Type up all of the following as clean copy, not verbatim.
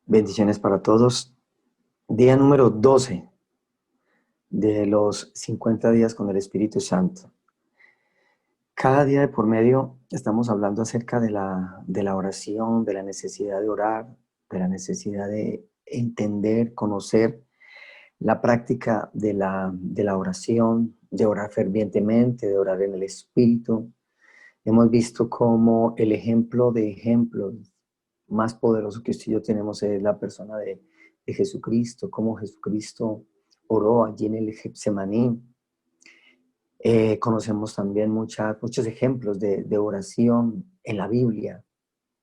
Bendiciones para todos. Día número 12 de los 50 días con el Espíritu Santo. Cada día de por medio estamos hablando acerca de la oración, de la necesidad de orar, de la necesidad de entender, conocer la práctica de la oración, de orar fervientemente, de orar en el Espíritu. Hemos visto cómo el ejemplo de ejemplos más poderoso que usted y yo tenemos es la persona de Jesucristo, cómo Jesucristo oró allí en el Getsemaní. Conocemos también muchos ejemplos de oración en la Biblia,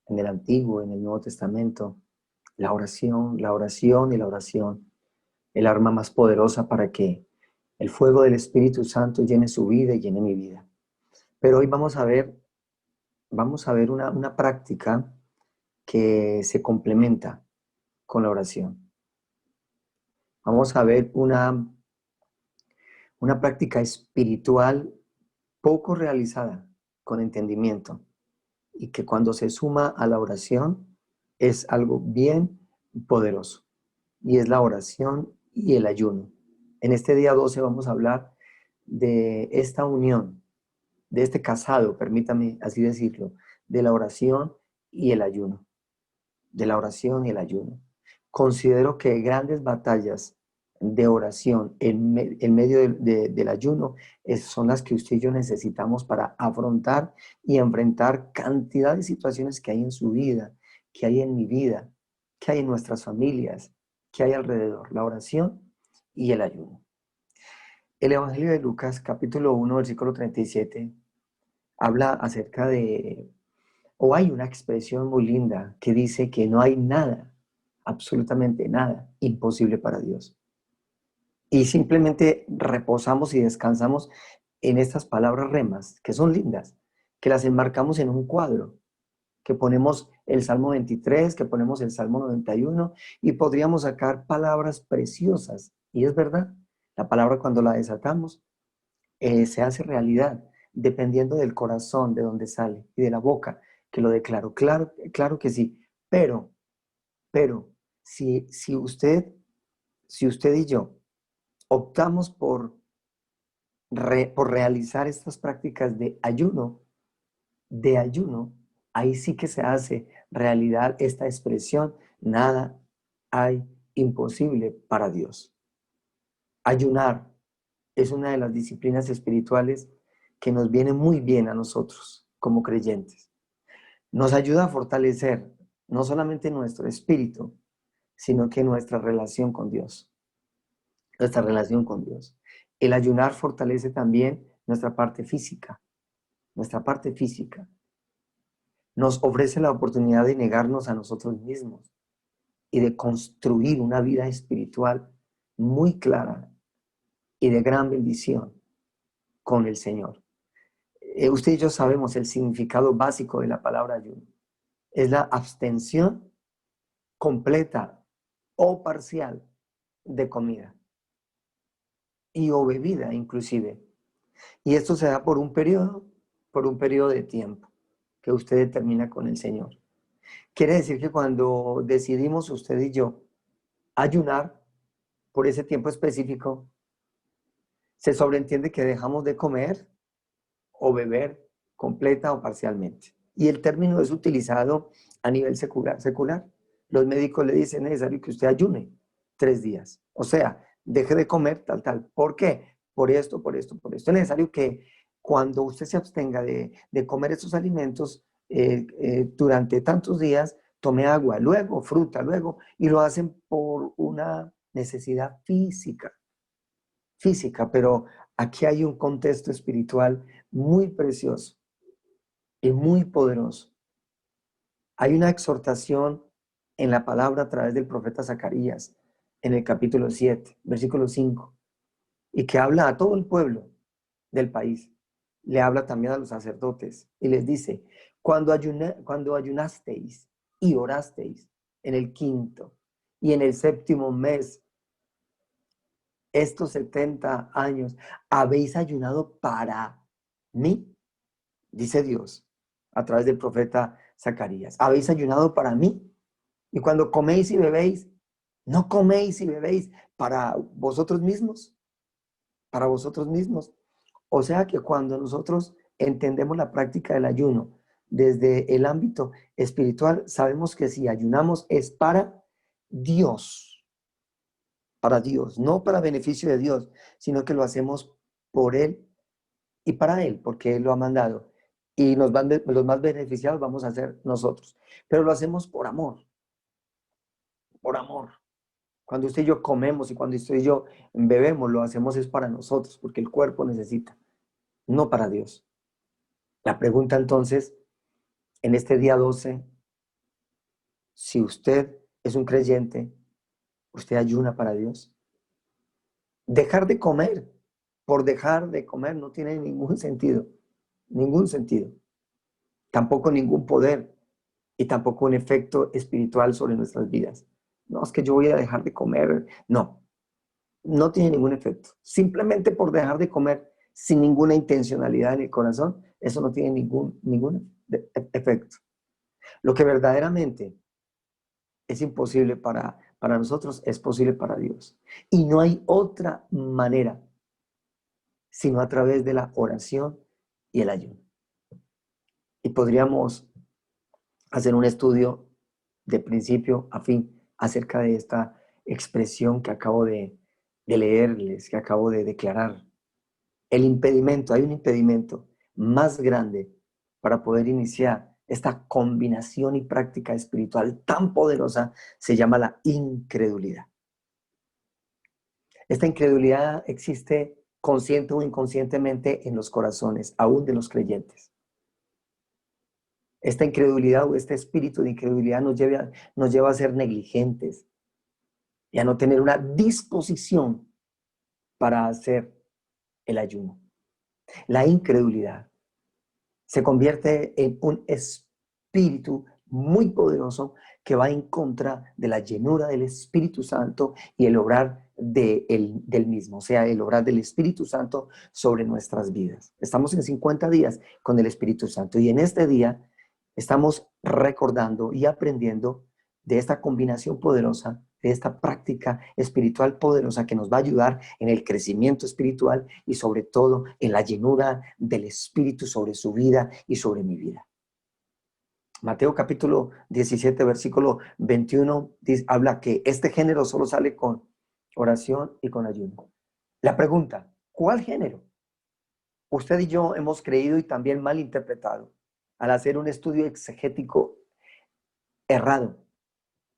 en el Antiguo, en el Nuevo Testamento. La oración y la oración, el arma más poderosa para que el fuego del Espíritu Santo llene su vida y llene mi vida. Pero hoy vamos a ver una práctica que se complementa con la oración. Vamos a ver una práctica espiritual poco realizada con entendimiento y que cuando se suma a la oración es algo bien poderoso, y es la oración y el ayuno. En este día 12 vamos a hablar de esta unión, de este casado, permítame así decirlo, de la oración y el ayuno, de la oración y el ayuno. Considero que grandes batallas de oración en medio del ayuno son las que usted y yo necesitamos para afrontar y enfrentar cantidad de situaciones que hay en su vida, que hay en mi vida, que hay en nuestras familias, que hay alrededor. La oración y el ayuno. El Evangelio de Lucas, capítulo 1, versículo 37, habla acerca o hay una expresión muy linda que dice que no hay nada, absolutamente nada, imposible para Dios. Y simplemente reposamos y descansamos en estas palabras remas, que son lindas, que las enmarcamos en un cuadro, que ponemos el Salmo 23, que ponemos el Salmo 91, y podríamos sacar palabras preciosas. Y es verdad, la palabra cuando la desatamos, se hace realidad, dependiendo del corazón, de donde sale, y de la boca, que lo declaro. Claro, claro que sí, pero, si usted y yo optamos por realizar estas prácticas de ayuno, ahí sí que se hace realidad esta expresión: nada hay imposible para Dios. Ayunar es una de las disciplinas espirituales que nos viene muy bien a nosotros como creyentes. Nos ayuda a fortalecer no solamente nuestro espíritu, sino que nuestra relación con Dios. Nuestra relación con Dios. El ayunar fortalece también nuestra parte física. Nuestra parte física. Nos ofrece la oportunidad de negarnos a nosotros mismos y de construir una vida espiritual muy clara y de gran bendición con el Señor. Usted y yo sabemos el significado básico de la palabra ayuno. Es la abstención completa o parcial de comida y o bebida inclusive. Y esto se da por un periodo de tiempo que usted determina con el Señor. Quiere decir que cuando decidimos usted y yo ayunar por ese tiempo específico, se sobreentiende que dejamos de comer o beber completa o parcialmente. Y el término es utilizado a nivel secular. Los médicos le dicen: es necesario que usted ayune 3 días. O sea, deje de comer tal. ¿Por qué? Por esto, por esto, por esto. Es necesario que cuando usted se abstenga de comer estos alimentos durante tantos días, tome agua, luego fruta, luego, y lo hacen por una necesidad física, pero aquí hay un contexto espiritual muy precioso y muy poderoso. Hay una exhortación en la palabra a través del profeta Zacarías, en el capítulo 7, versículo 5, y que habla a todo el pueblo del país. Le habla también a los sacerdotes y les dice: cuando ayunasteis y orasteis en el quinto y en el séptimo mes, estos 70 años, habéis ayunado para mí, dice Dios a través del profeta Zacarías. Habéis ayunado para mí. Y cuando coméis y bebéis, no coméis y bebéis para vosotros mismos, para vosotros mismos. O sea que cuando nosotros entendemos la práctica del ayuno desde el ámbito espiritual, sabemos que si ayunamos es Dios, para Dios, no para beneficio de Dios, sino que lo hacemos por Él y para Él, porque Él lo ha mandado. Y los más beneficiados vamos a ser nosotros. Pero lo hacemos por amor, por amor. Cuando usted y yo comemos y cuando usted y yo bebemos, lo hacemos es para nosotros, porque el cuerpo necesita, no para Dios. La pregunta entonces, en este día 12, si usted es un creyente, ¿usted ayuna para Dios? Dejar de comer por dejar de comer no tiene ningún sentido, tampoco ningún poder y tampoco un efecto espiritual sobre nuestras vidas. No, es que yo voy a dejar de comer. No, no tiene ningún efecto. Simplemente por dejar de comer sin ninguna intencionalidad en el corazón, eso no tiene ningún efecto. Lo que verdaderamente es imposible para nosotros es posible para Dios. Y no hay otra manera sino a través de la oración y el ayuno. Y podríamos hacer un estudio de principio a fin acerca de esta expresión que acabo de leerles, que acabo de declarar. El impedimento, hay un impedimento más grande para poder iniciar esta combinación y práctica espiritual tan poderosa, se llama la incredulidad. Esta incredulidad existe consciente o inconscientemente en los corazones, aún de los creyentes. Esta incredulidad o este espíritu de incredulidad nos lleva a ser negligentes y a no tener una disposición para hacer el ayuno. La incredulidad se convierte en un espíritu muy poderoso que va en contra de la llenura del Espíritu Santo y el obrar del mismo, o sea, el obrar del Espíritu Santo sobre nuestras vidas. Estamos en 50 días con el Espíritu Santo y en este día estamos recordando y aprendiendo de esta combinación poderosa, de esta práctica espiritual poderosa que nos va a ayudar en el crecimiento espiritual y sobre todo en la llenura del Espíritu sobre su vida y sobre mi vida. Mateo capítulo 17, versículo 21, habla que este género solo sale con oración y con ayuno. La pregunta, ¿cuál género? Usted y yo hemos creído y también mal interpretado al hacer un estudio exegético errado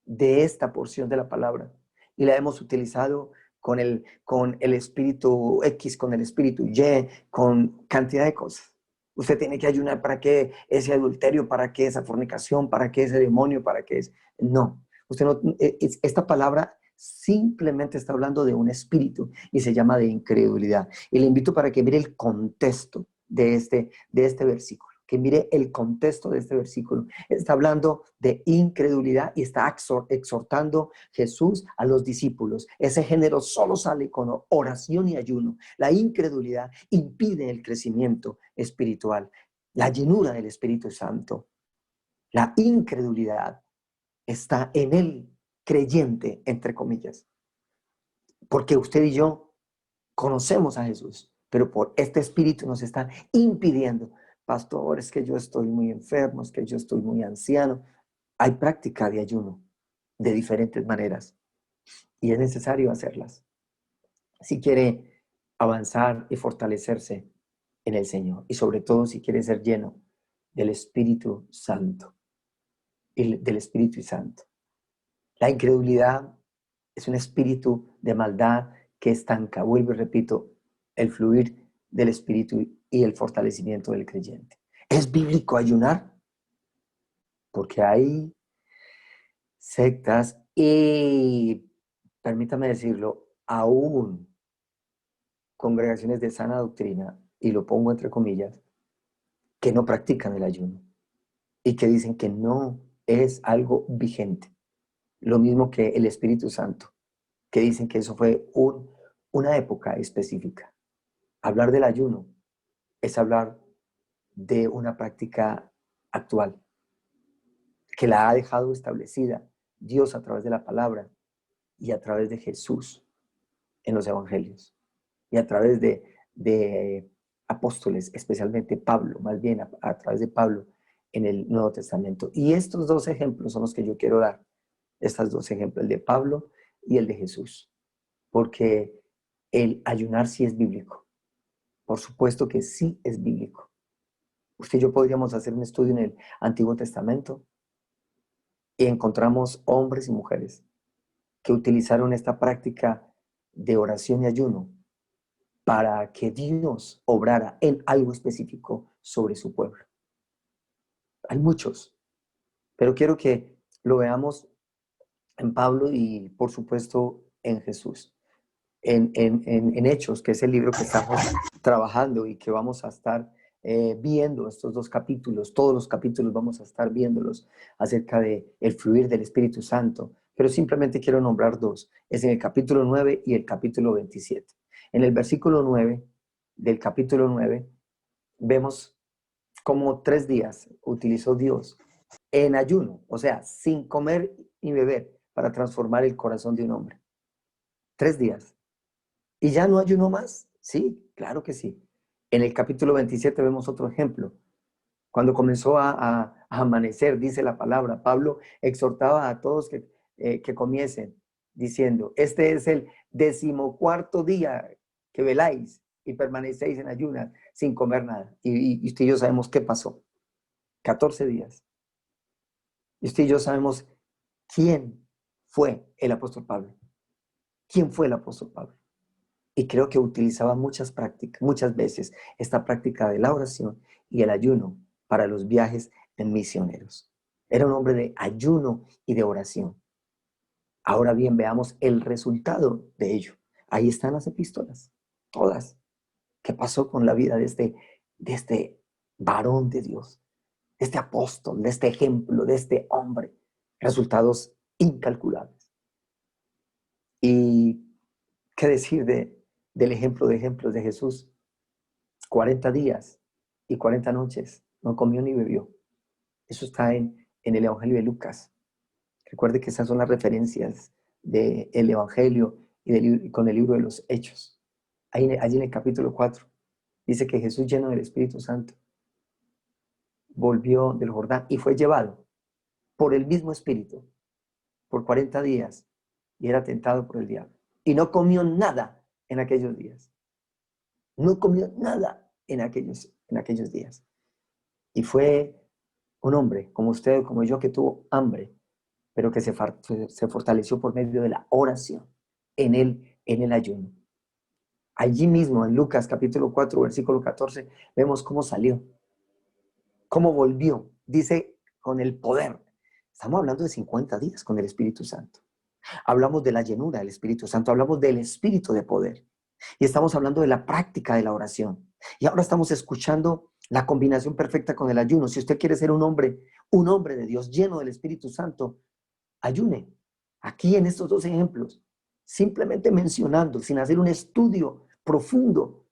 de esta porción de la palabra y la hemos utilizado con el espíritu X, con el espíritu Y, con cantidad de cosas. Usted tiene que ayunar para que ese adulterio, para que esa fornicación, para que ese demonio, para que es... No, usted no, esta palabra simplemente está hablando de un espíritu y se llama de incredulidad. Y le invito para que mire el contexto de este versículo, que mire el contexto de este versículo. Está hablando de incredulidad y está exhortando Jesús a los discípulos. Ese género solo sale con oración y ayuno. La incredulidad impide el crecimiento espiritual, la llenura del Espíritu Santo. La incredulidad está en el creyente, entre comillas, porque usted y yo conocemos a Jesús, pero por este espíritu nos está impidiendo. Pastor, es que yo estoy muy enfermo, es que yo estoy muy anciano. Hay práctica de ayuno de diferentes maneras y es necesario hacerlas si quiere avanzar y fortalecerse en el Señor y sobre todo si quiere ser lleno del Espíritu Santo y del Espíritu Santo. La incredulidad es un espíritu de maldad que estanca, vuelvo y repito, el fluir del espíritu y el fortalecimiento del creyente. ¿Es bíblico ayunar? Porque hay sectas y, permítame decirlo, aún congregaciones de sana doctrina, y lo pongo entre comillas, que no practican el ayuno y que dicen que no es algo vigente. Lo mismo que el Espíritu Santo, que dicen que eso fue una época específica. Hablar del ayuno es hablar de una práctica actual que la ha dejado establecida Dios a través de la palabra y a través de Jesús en los evangelios y a través de apóstoles, especialmente Pablo, más bien a través de Pablo en el Nuevo Testamento. Y estos dos ejemplos son los que yo quiero dar, estos dos ejemplos, el de Pablo y el de Jesús, porque el ayunar sí es bíblico, por supuesto que sí es bíblico. Usted y yo podríamos hacer un estudio en el Antiguo Testamento y encontramos hombres y mujeres que utilizaron esta práctica de oración y ayuno para que Dios obrara en algo específico sobre su pueblo. Hay muchos, pero quiero que lo veamos en Pablo y por supuesto en Jesús. En Hechos, que es el libro que estamos trabajando y que vamos a estar viendo estos dos capítulos, todos los capítulos vamos a estar viéndolos acerca de el fluir del Espíritu Santo, pero simplemente quiero nombrar dos, es en el capítulo 9 y el capítulo 27. En el versículo 9 del capítulo 9 vemos cómo 3 días utilizó Dios en ayuno, o sea, sin comer y beber, para transformar el corazón de un hombre. 3 días. ¿Y ya no ayunó más? Sí, claro que sí. En el capítulo 27 vemos otro ejemplo. Cuando comenzó a amanecer, dice la palabra, Pablo exhortaba a todos que comiesen, diciendo, este es el 14º día que veláis y permanecéis en ayunas sin comer nada. Y usted y yo sabemos qué pasó. 14 días. Y usted y yo sabemos quién fue el apóstol Pablo. ¿Quién fue el apóstol Pablo? Y creo que utilizaba muchas veces esta práctica de la oración y el ayuno para los viajes en misioneros. Era un hombre de ayuno y de oración. Ahora bien, veamos el resultado de ello. Ahí están las epístolas, todas. ¿Qué pasó con la vida de este varón de Dios, de este apóstol, de este ejemplo, de este hombre? Resultados incalculables. Y qué decir del ejemplo de ejemplos de Jesús. 40 días y 40 noches no comió ni bebió. Eso está en el Evangelio de Lucas. Recuerde que esas son las referencias del Evangelio y con el libro de los Hechos. Allí en el capítulo 4 dice que Jesús, lleno del Espíritu Santo, volvió del Jordán y fue llevado por el mismo Espíritu por 40 días y era tentado por el diablo. Y no comió nada en aquellos días. No comió nada en aquellos días. Y fue un hombre como usted, como yo, que tuvo hambre, pero que se fortaleció por medio de la oración en el ayuno. Allí mismo, en Lucas capítulo 4, versículo 14, vemos cómo salió, cómo volvió. Dice, con el poder. Estamos hablando de 50 días con el Espíritu Santo. Hablamos de la llenura del Espíritu Santo, hablamos del Espíritu de poder. Y estamos hablando de la práctica de la oración. Y ahora estamos escuchando la combinación perfecta con el ayuno. Si usted quiere ser un hombre de Dios lleno del Espíritu Santo, ayune. Aquí en estos dos ejemplos, simplemente mencionando, sin hacer un estudio profundo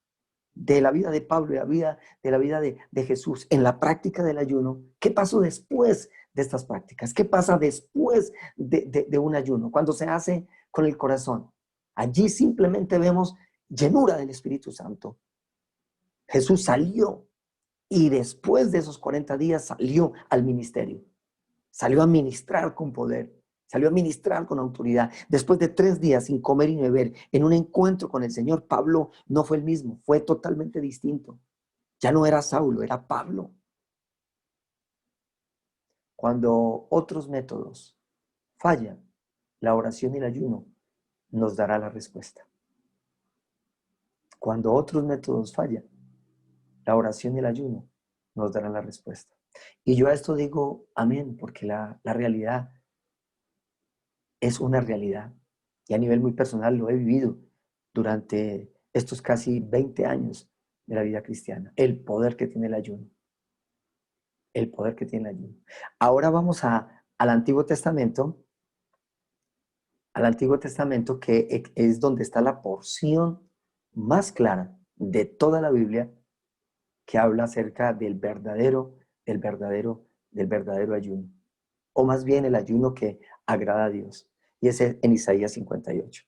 de la vida de Pablo y de la vida de Jesús en la práctica del ayuno, ¿qué pasó después de estas prácticas? ¿Qué pasa después de un ayuno? Cuando se hace con el corazón. Allí simplemente vemos llenura del Espíritu Santo. Jesús salió y después de esos 40 días salió al ministerio. Salió a ministrar con poder. Salió a ministrar con autoridad. Después de 3 días sin comer y beber, en un encuentro con el Señor, Pablo no fue el mismo, fue totalmente distinto. Ya no era Saulo, era Pablo. Cuando otros métodos fallan, la oración y el ayuno nos dará la respuesta. Cuando otros métodos fallan, la oración y el ayuno nos darán la respuesta. Y yo a esto digo amén, porque la realidad es una realidad. Y a nivel muy personal lo he vivido durante estos casi 20 años de la vida cristiana. El poder que tiene el ayuno. El poder que tiene el ayuno. Ahora vamos al Antiguo Testamento. Al Antiguo Testamento, que es donde está la porción más clara de toda la Biblia que habla acerca del verdadero ayuno. O más bien el ayuno que agrada a Dios. Y es en Isaías 58.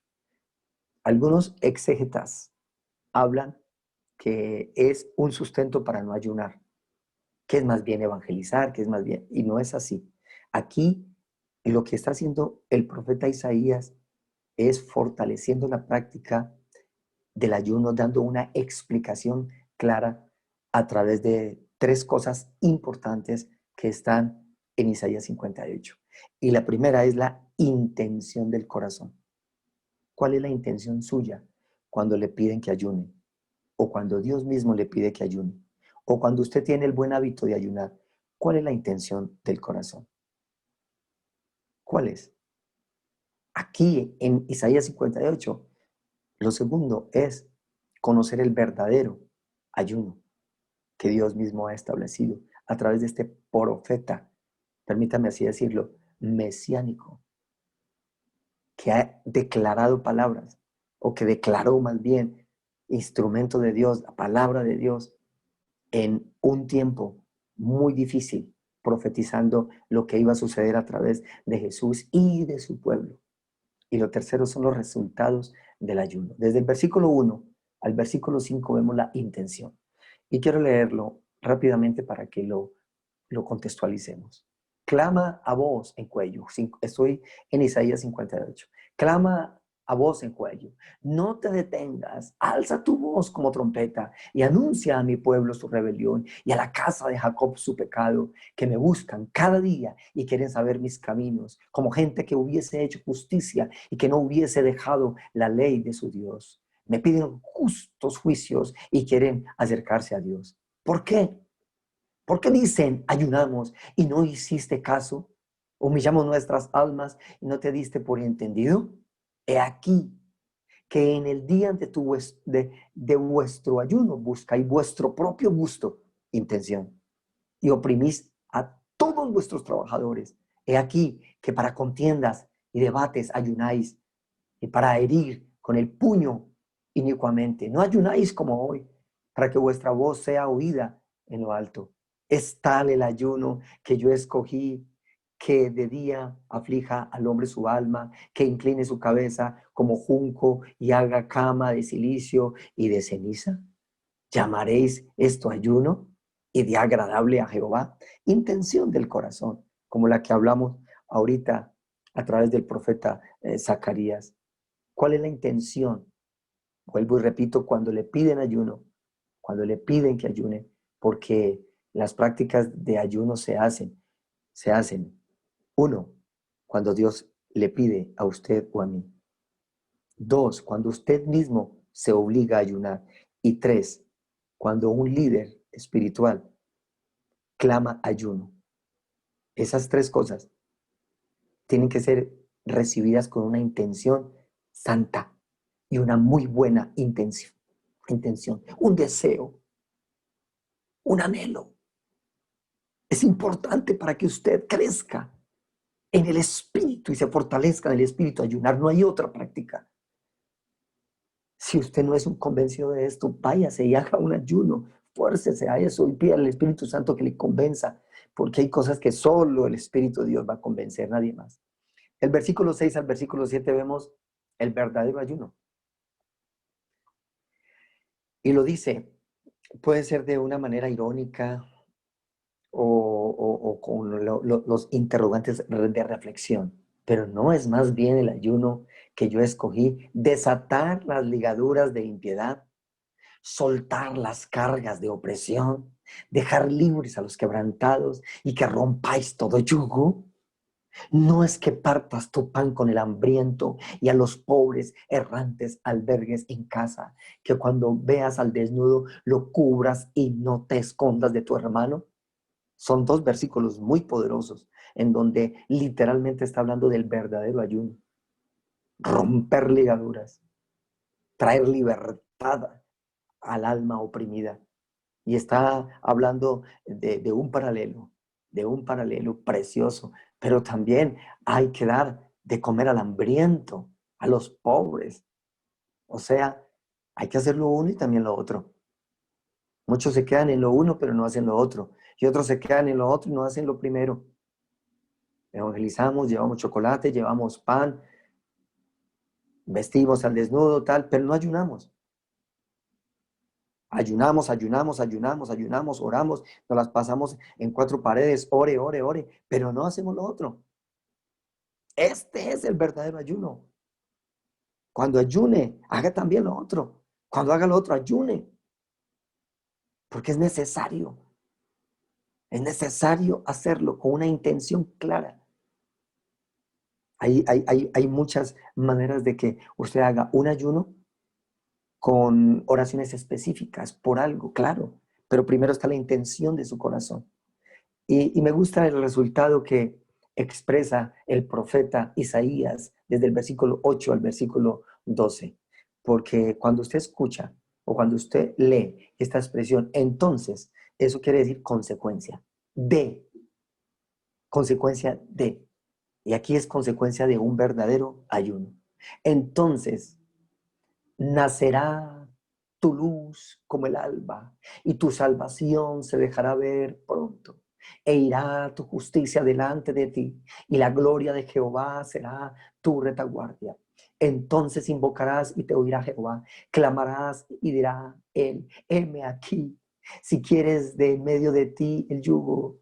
Algunos exégetas hablan que es un sustento para no ayunar, que es más bien evangelizar, que es más bien, y no es así. Aquí lo que está haciendo el profeta Isaías es fortaleciendo la práctica del ayuno, dando una explicación clara a través de tres cosas importantes que están en Isaías 58. Y la primera es la intención del corazón. ¿Cuál es la intención suya cuando le piden que ayune? O cuando Dios mismo le pide que ayune. O cuando usted tiene el buen hábito de ayunar. ¿Cuál es la intención del corazón? ¿Cuál es? Aquí en Isaías 58, lo segundo es conocer el verdadero ayuno que Dios mismo ha establecido a través de este profeta, permítame así decirlo, mesiánico, que ha declarado palabras, o que declaró más bien instrumento de Dios, la palabra de Dios, en un tiempo muy difícil, profetizando lo que iba a suceder a través de Jesús y de su pueblo. Y lo tercero son los resultados del ayuno. Desde el versículo 1 al versículo 5 vemos la intención. Y quiero leerlo rápidamente para que lo contextualicemos. Clama a voz en cuello. Estoy en Isaías 58. Clama a voz en cuello. No te detengas. Alza tu voz como trompeta y anuncia a mi pueblo su rebelión y a la casa de Jacob su pecado, que me buscan cada día y quieren saber mis caminos, como gente que hubiese hecho justicia y que no hubiese dejado la ley de su Dios. Me piden justos juicios y quieren acercarse a Dios. ¿Por qué? ¿Por qué dicen ayunamos y no hiciste caso? Humillamos nuestras almas y no te diste por entendido. He aquí que en el día de vuestro ayuno buscáis vuestro propio gusto, intención, y oprimís a todos vuestros trabajadores. He aquí que para contiendas y debates ayunáis, y para herir con el puño inicuamente. No ayunáis como hoy, para que vuestra voz sea oída en lo alto. Es tal el ayuno que yo escogí, que de día aflija al hombre su alma, que incline su cabeza como junco y haga cama de silicio y de ceniza. ¿Llamaréis esto ayuno y de agradable a Jehová? Intención del corazón, como la que hablamos ahorita a través del profeta Zacarías. ¿Cuál es la intención? Vuelvo y repito, cuando le piden ayuno, cuando le piden que ayune, porque las prácticas de ayuno se hacen. Uno, cuando Dios le pide a usted o a mí. Dos, cuando usted mismo se obliga a ayunar. Y tres, cuando un líder espiritual clama ayuno. Esas tres cosas tienen que ser recibidas con una intención santa y una muy buena intención, un deseo, un anhelo. Es importante para que usted crezca en el espíritu y se fortalezca en el espíritu. Ayunar, no hay otra práctica. Si usted no es un convencido de esto, váyase y haga un ayuno, fuércese a eso y pida al Espíritu Santo que le convenza, porque hay cosas que solo el Espíritu de Dios va a convencer, nadie más. El versículo 6 al versículo 7 vemos el verdadero ayuno. Y lo dice, puede ser de una manera irónica o con los interrogantes de reflexión, pero no es más bien el ayuno que yo escogí, desatar las ligaduras de impiedad, soltar las cargas de opresión, dejar libres a los quebrantados y que rompáis todo yugo. No es que partas tu pan con el hambriento y a los pobres errantes albergues en casa, que cuando veas al desnudo lo cubras y no te escondas de tu hermano. Son dos versículos muy poderosos en donde literalmente está hablando del verdadero ayuno. Romper ligaduras, traer libertad al alma oprimida. Y está hablando de un paralelo precioso, pero también hay que dar de comer al hambriento, a los pobres. O sea, hay que hacer lo uno y también lo otro. Muchos se quedan en lo uno, pero no hacen lo otro. Y otros se quedan en lo otro y no hacen lo primero. Evangelizamos, llevamos chocolate, llevamos pan, vestimos al desnudo, tal, pero no ayunamos. Ayunamos, ayunamos, ayunamos, ayunamos, oramos, nos las pasamos en cuatro paredes, ore, ore, ore, pero no hacemos lo otro. Este es el verdadero ayuno. Cuando ayune, haga también lo otro. Cuando haga lo otro, ayune. Porque es necesario. Es necesario hacerlo con una intención clara. Hay muchas maneras de que usted haga un ayuno con oraciones específicas por algo, claro. Pero primero está la intención de su corazón. Y me gusta el resultado que expresa el profeta Isaías desde el versículo 8 al versículo 12. Porque cuando usted escucha o cuando usted lee esta expresión, entonces eso quiere decir consecuencia de. Y aquí es consecuencia de un verdadero ayuno. Entonces nacerá tu luz como el alba, y tu salvación se dejará ver pronto. E irá tu justicia delante de ti, y la gloria de Jehová será tu retaguardia. Entonces invocarás y te oirá Jehová, clamarás y dirá él, heme aquí. Si quieres de en medio de ti el yugo,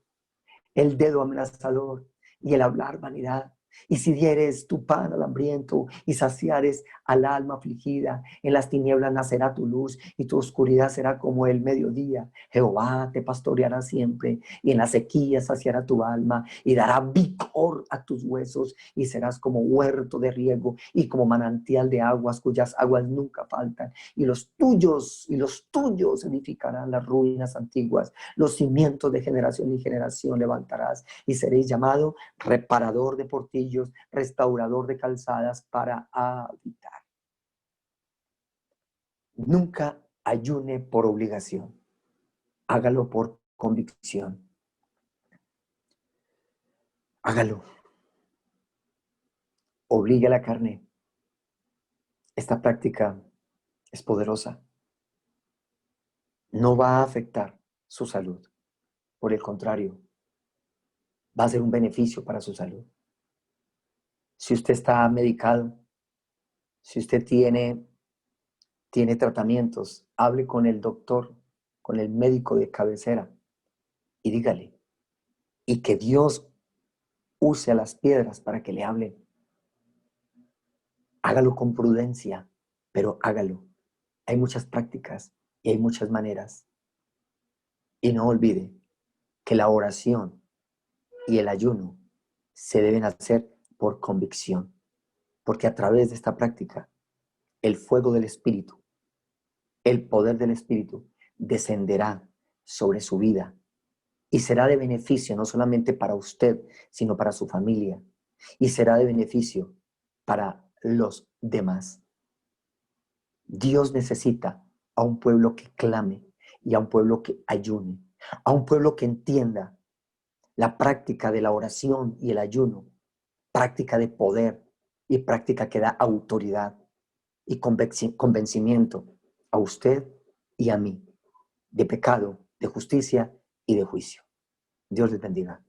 el dedo amenazador y el hablar vanidad. Y si dieres tu pan al hambriento y saciares al alma afligida, en las tinieblas nacerá tu luz y tu oscuridad será como el mediodía. Jehová te pastoreará siempre y en la sequía saciará tu alma y dará vigor a tus huesos y serás como huerto de riego y como manantial de aguas cuyas aguas nunca faltan. Y los tuyos edificarán las ruinas antiguas, los cimientos de generación y generación levantarás y seréis llamado reparador de portillos, restaurador de calzadas para habitar. Nunca ayune por obligación, hágalo por convicción. Hágalo, obligue a la carne. Esta práctica es poderosa. No va a afectar su salud. Por el contrario, va a ser un beneficio para su salud. Si usted está medicado, si usted tiene tratamientos, hable con el doctor, con el médico de cabecera y dígale. Y que Dios use a las piedras para que le hablen. Hágalo con prudencia, pero hágalo. Hay muchas prácticas y hay muchas maneras. Y no olvide que la oración y el ayuno se deben hacer por convicción, porque a través de esta práctica, el fuego del Espíritu, el poder del Espíritu, descenderá sobre su vida y será de beneficio no solamente para usted, sino para su familia, y será de beneficio para los demás. Dios necesita a un pueblo que clame y a un pueblo que ayune, a un pueblo que entienda la práctica de la oración y el ayuno, práctica de poder y práctica que da autoridad y convencimiento a usted y a mí de pecado, de justicia y de juicio. Dios les bendiga.